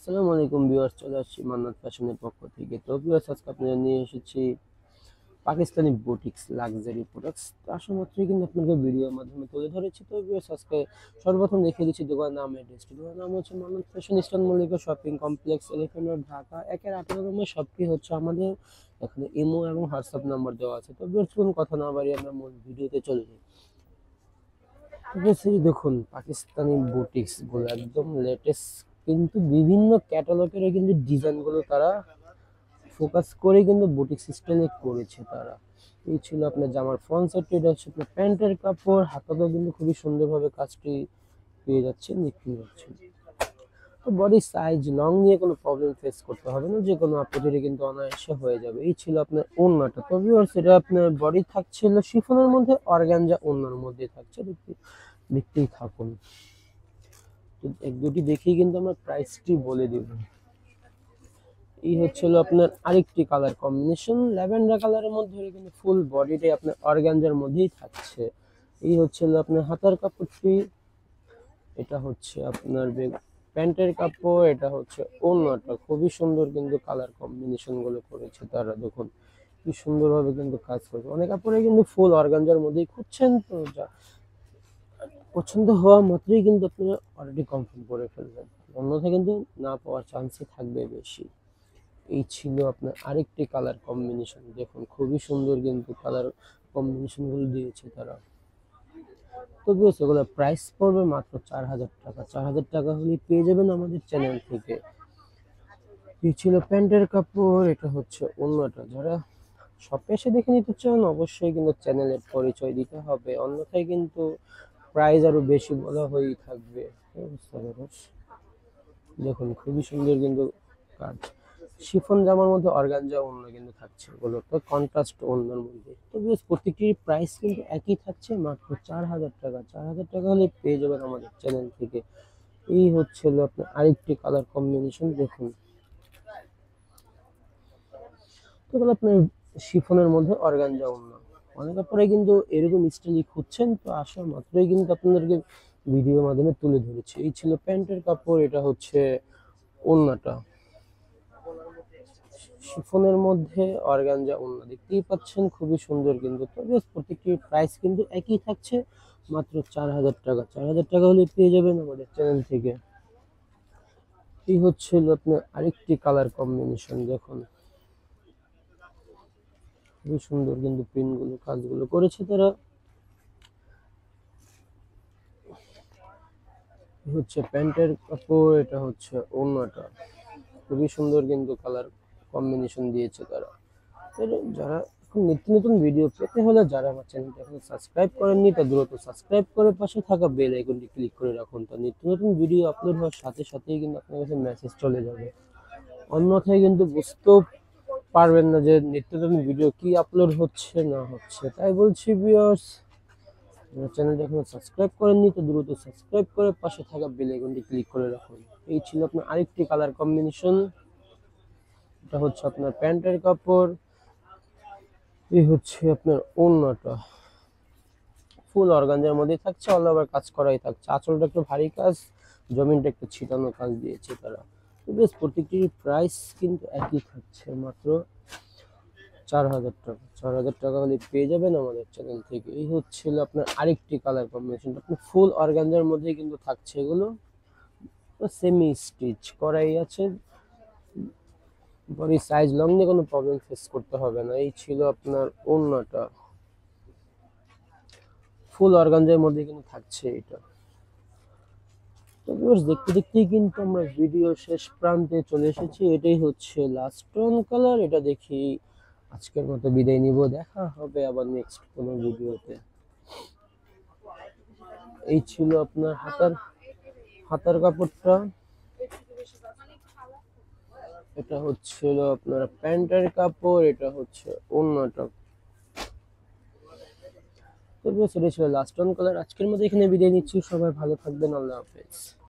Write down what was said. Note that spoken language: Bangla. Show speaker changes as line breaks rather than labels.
আসসালামু আলাইকুম ভিউয়ার্স, চলে আসছি মান্নাত ফ্যাশনের পক্ষ থেকে। তো ভিউয়ার্স, আজকে আপনাদের নিয়ে এসেছি পাকিস্তানি বুটিক্স লাক্সারি প্রোডাক্টস। তো আসা মাত্রই কিন্তু আপনাকে ভিডিওর মাধ্যমে তুলে ধরেছি। তো ভিউয়ার্স, আজকে সর্বপ্রথম দেখিয়ে দিচ্ছি দোকানের নাম, অ্যাড্রেসটি। দোকানের নাম হচ্ছে Mannat fashion, eastern Mallika shopping complex, elephant road, Dhaka ১-১৮ নম্বর শপটি হচ্ছে আমাদের। এখানে ইমো এবং হোয়াটসঅ্যাপ নাম্বার দেওয়া আছে। তো ভিউয়ার্স, কোনো কথা না বাড়িয়ে আমরা মূল ভিডিওতে চলে যাই। এই দেখুন পাকিস্তানি বুটিক্স গুলো একদম লেটেস্ট, কিন্তু বিভিন্ন ক্যাটালগের কিন্তু ডিজাইন গুলো তারা ফোকাস করে কিন্তু বুটিক স্টাইলে করেছে তারা। এই ছিল আপনার জামার ফ্রন্ট সাইড, এটা হচ্ছে আপনার প্যান্টের কাপড়, হাতাতেও কিন্তু খুবই সুন্দরভাবে কাজটি পেয়ে যাচ্ছেন, দেখতে পাচ্ছেন। তো বডি সাইজ লং নিয়ে কোনো প্রবলেম ফেস করতে হবে না, যে কোনো আপুদেরই কিন্তু অনায়াসে হয়ে যাবে। এই ছিল আপনার ওড়নাটা। তো ভিউয়ার্স, এটা আপনার বডি থাকছিল শিফনের মধ্যে, অর্গানজা ওড়নার মধ্যে থাকছে। দেখতেই থাকুন। তো এক দুটি দেখেই কিন্তু আমরা প্রাইসটি বলে দিব। এই হচ্ছিল আপনার আরেকটি কালার কম্বিনেশন, ল্যাভেন্ডার কালারের মধ্যে, কিন্তু ফুল বডিটাই আপনার অর্গানজার মধ্যেই থাকছে। এই হচ্ছিল আপনার হাতার কাপড়টি, এটা হচ্ছে আপনার প্যান্টের কাপড়, এটা হচ্ছে ওড়নাটা। খুবই সুন্দর কিন্তু কালার কম্বিনেশন গুলো করেছে তারা, দেখুন কি সুন্দরভাবে কিন্তু কাজ করেছে। অনেক কাপড়ে কিন্তু ফুল অর্গানজার মধ্যেই খুঁজছেন, তো যা পছন্দ হওয়া মাত্রই কিন্তু আপনি অলরেডি কনফার্ম করে ফেলবেন, অন্যথায় কিন্তু না পাওয়ার চান্সই থাকবে বেশি। এই ছিল আপনার আরেকটি কালার কম্বিনেশন, দেখুন খুবই সুন্দর কিন্তু কালার কম্বিনেশন গুলো দিয়েছে তারা। তো বেশ, এগুলো প্রাইস পড়বে মাত্র ৪,০০০ টাকা। ৪,০০০ টাকা হলে পেয়ে যাবেন আমাদের চ্যানেল থেকে। এই ছিল প্যান্টের কাপড়, এটা হচ্ছে ওড়নাটা। যারা শপে এসে দেখে নিতে চান, অবশ্যই কিন্তু চ্যানেলের পরিচয় দিতে হবে, অন্যথায় কিন্তু প্রাইস আরো বেশি বলা হয়েই থাকবে। দেখুন খুবই সুন্দর কিন্তু কাজ। শিফন জামার মধ্যে অর্গানজা ওড়না কিন্তু থাকছে, ওগুলো তো কন্ট্রাস্ট ওড়নার মধ্যে। তো বেশ, প্রত্যেকটির প্রাইস কিন্তু একই থাকছে, মাত্র ৪,০০০ টাকা। ৪,০০০ টাকা হলে পেয়ে যাবেন আমাদের চ্যানেল থেকে। এই হচ্ছে আপনার আরেকটি কালার কম্বিনেশন, দেখুন। তো এগুলো আপনার শিফনের মধ্যে অর্গানজা ওড়না। অনেক পরে কিন্তু এরকম স্টাইলই খুঁজছেন, তো আসা মাত্রই কিন্তু আপনাদেরকে ভিডিওর মাধ্যমে তুলে ধরেছি। এই ছিল প্যান্টের কাপড়, এটা হচ্ছে ওড়নাটা। শিফনের মধ্যে অর্গানজা ওড়না, দেখতেই পাচ্ছেন খুবই সুন্দর কিন্তু। তবে প্রত্যেকটির প্রাইস কিন্তু একই থাকছে, মাত্র ৪,০০০ টাকা। ৪,০০০ টাকা হলে পেয়ে যাবেন আমাদের চ্যানেল থেকে। এই হচ্ছে আপনার আরেকটি কালার কম্বিনেশন, দেখুন খুবই সুন্দর কিন্তু প্রিন্ট গুলো, কাজগুলো করেছে তারা। হচ্ছে প্যান্টের কাপড়, এটা হচ্ছে ওড়নাটা। খুবই সুন্দর কিন্তু কালার কম্বিনেশন দিয়েছে তারা। যারা এখন নিত্য নতুন ভিডিও পেতে হলে, যারা আমার চ্যানেলটি এখন সাবস্ক্রাইব করেননি, তা দ্রুত সাবস্ক্রাইব করে পাশে থাকা বেল আইকনটি ক্লিক করে রাখুন। তা নিত্য নতুন ভিডিও আপলোড হওয়ার সাথে সাথেই কিন্তু আপনার কাছে মেসেজ চলে যাবে, অন্যথায় কিন্তু বুঝতেও পারবেন না যে নিত্য নতুন ভিডিও কি আপলোড হচ্ছে না হচ্ছে। তাই বলছি ভিউয়ার্স, চ্যানেলটি এখনো সাবস্ক্রাইব করেননি, তো দ্রুত সাবস্ক্রাইব করে পাশে থাকা বেল আইকনটি ক্লিক করে রাখুন। এই ছিল আপনার আরেকটি কালার কম্বিনেশন, এটা হচ্ছে আপনার প্যান্টের কাপড়। এই হচ্ছে আপনার ওড়নাটা, ফুল অর্গানজার মধ্যে থাকছে, অল ওভার কাজ করাই থাকছে। আঁচলটা একটু ভারী কাজ, জমিনটা একটু ছিটানো কাজ দিয়েছে তারা। তো বেশ, প্রত্যেকটির প্রাইস কিন্তু একই থাকছে, মাত্র ৪,০০০ টাকা। ৪,০০০ টাকা হলে পেয়ে যাবেন আমাদের চ্যানেল থেকে। এই হচ্ছিল আপনার আরেকটি কালার কম্বিনেশন, আপনার ফুল অর্গানজার মধ্যে কিন্তু থাকছে এগুলো, সেমি স্টিচ করাই আছে। বডি সাইজ লং নিয়ে কোনো প্রবলেম ফেস করতে হবে না। এই ছিল আপনার ওড়নাটা, ফুল অর্গানজার মধ্যে কিন্তু থাকছে এটা। তো ভিউয়ার্স, দেখতে দেখতেই কিন্তু আমরা ভিডিও শেষ প্রান্তে চলে এসেছি। এটাই হচ্ছে লাস্ট টোন কালার। এটা দেখি আজকের মতো বিদায় নিব, দেখা হবে আবার নেক্সট কোনো ভিডিওতে। এই ছিল আপনার হাতার হাতার কাপড়টা, এটা হচ্ছিল আপনার প্যান্টের কাপড়, এটা হচ্ছে ওড়নাটা। তো ভিউয়ার্স, এটা ছিল লাস্ট টোন কালার। আজকের মতো এখানে বিদায় নিচ্ছি, সবাই ভালো থাকবেন, আল্লাহ হাফেজ।